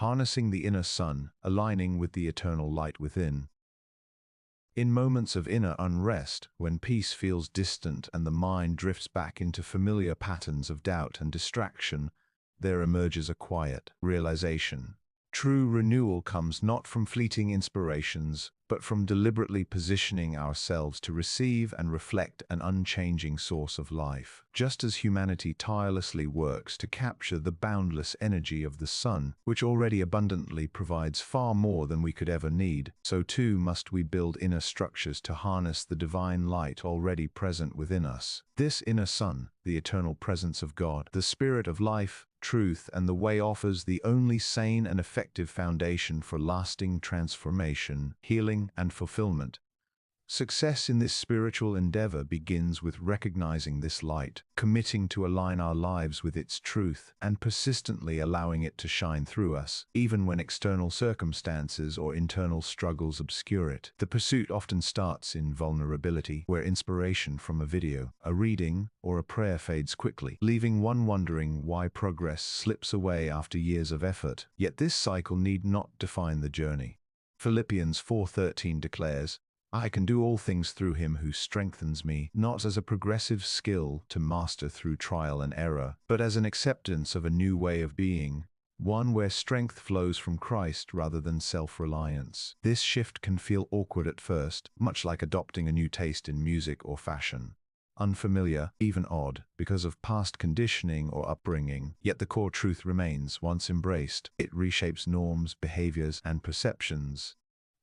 harnessing the inner sun, aligning with the eternal light within. In moments of inner unrest, when peace feels distant and the mind drifts back into familiar patterns of doubt and distraction, there emerges a quiet realization. True renewal comes not from fleeting inspirations, but from deliberately positioning ourselves to receive and reflect an unchanging source of life. Just as humanity tirelessly works to capture the boundless energy of the sun, which already abundantly provides far more than we could ever need, so too must we build inner structures to harness the divine light already present within us. This inner sun, the eternal presence of God, the spirit of life, truth, and the way, offers the only sane and effective foundation for lasting transformation, healing, and fulfillment. Success in this spiritual endeavor begins with recognizing this light, committing to align our lives with its truth, and persistently allowing it to shine through us, even when external circumstances or internal struggles obscure it. The pursuit often starts in vulnerability, where inspiration from a video, a reading, or a prayer fades quickly, leaving one wondering why progress slips away after years of effort. Yet this cycle need not define the journey. Philippians 4:13 declares, "I can do all things through him who strengthens me," not as a progressive skill to master through trial and error, but as an acceptance of a new way of being, one where strength flows from Christ rather than self-reliance. This shift can feel awkward at first, much like adopting a new taste in music or fashion. Unfamiliar, even odd, because of past conditioning or upbringing, yet the core truth remains. Once embraced, it reshapes norms, behaviors, and perceptions.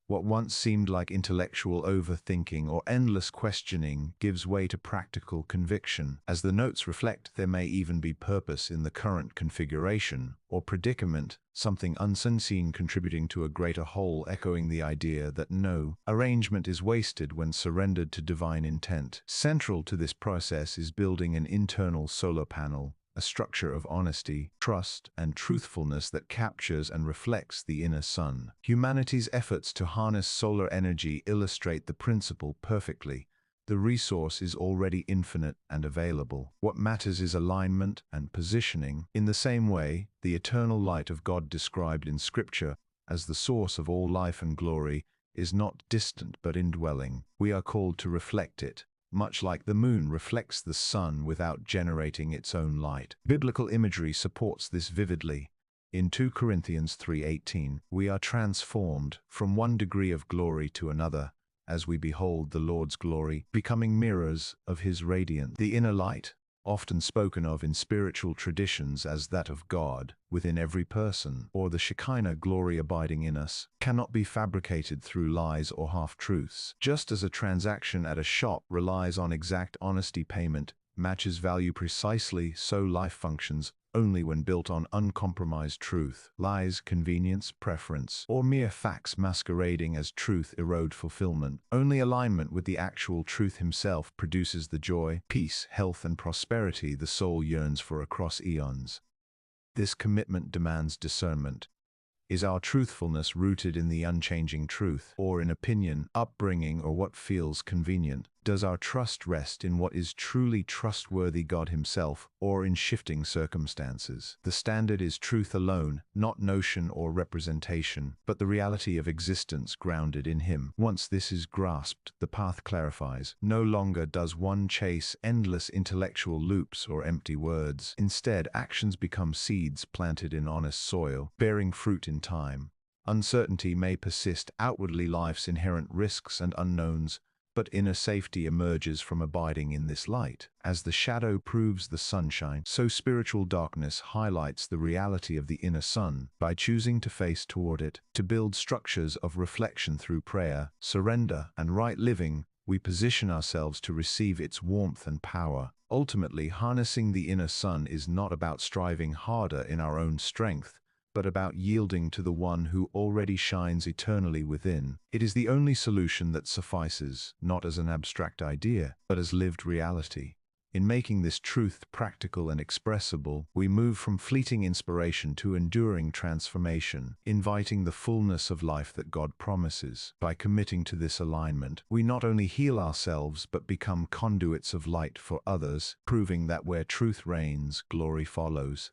What once seemed like intellectual overthinking or endless questioning gives way to practical conviction. As the notes reflect, there may even be purpose in the current configuration or predicament, something unseen contributing to a greater whole, echoing the idea that no arrangement is wasted when surrendered to divine intent. Central to this process is building an internal solar panel, a structure of honesty, trust, and truthfulness that captures and reflects the inner sun. Humanity's efforts to harness solar energy illustrate the principle perfectly. The resource is already infinite and available. What matters is alignment and positioning. In the same way, the eternal light of God, described in Scripture as the source of all life and glory, is not distant but indwelling. We are called to reflect it, much like the moon reflects the sun without generating its own light. Biblical imagery supports this vividly. In 2 Corinthians 3:18, we are transformed from one degree of glory to another, as we behold the Lord's glory, becoming mirrors of his radiance. The inner light, often spoken of in spiritual traditions as that of God within every person, or the Shekinah glory abiding in us, cannot be fabricated through lies or half-truths. Just as a transaction at a shop relies on exact honesty, payment matches value precisely, so life functions only when built on uncompromised truth. Lies, convenience, preference, or mere facts masquerading as truth erode fulfillment. Only alignment with the actual truth himself produces the joy, peace, health, and prosperity the soul yearns for across eons. This commitment demands discernment. Is our truthfulness rooted in the unchanging truth, or in opinion, upbringing, or what feels convenient? Does our trust rest in what is truly trustworthy, God himself, or in shifting circumstances? The standard is truth alone, not notion or representation, but the reality of existence grounded in him. Once this is grasped, the path clarifies. No longer does one chase endless intellectual loops or empty words. Instead, actions become seeds planted in honest soil, bearing fruit in time. Uncertainty may persist, outwardly life's inherent risks and unknowns, but inner safety emerges from abiding in this light. As the shadow proves the sunshine, so spiritual darkness highlights the reality of the inner sun. By choosing to face toward it, to build structures of reflection through prayer, surrender, and right living, we position ourselves to receive its warmth and power. Ultimately, harnessing the inner sun is not about striving harder in our own strength, but about yielding to the one who already shines eternally within. It is the only solution that suffices, not as an abstract idea, but as lived reality. In making this truth practical and expressible, we move from fleeting inspiration to enduring transformation, inviting the fullness of life that God promises. By committing to this alignment, we not only heal ourselves but become conduits of light for others, proving that where truth reigns, glory follows.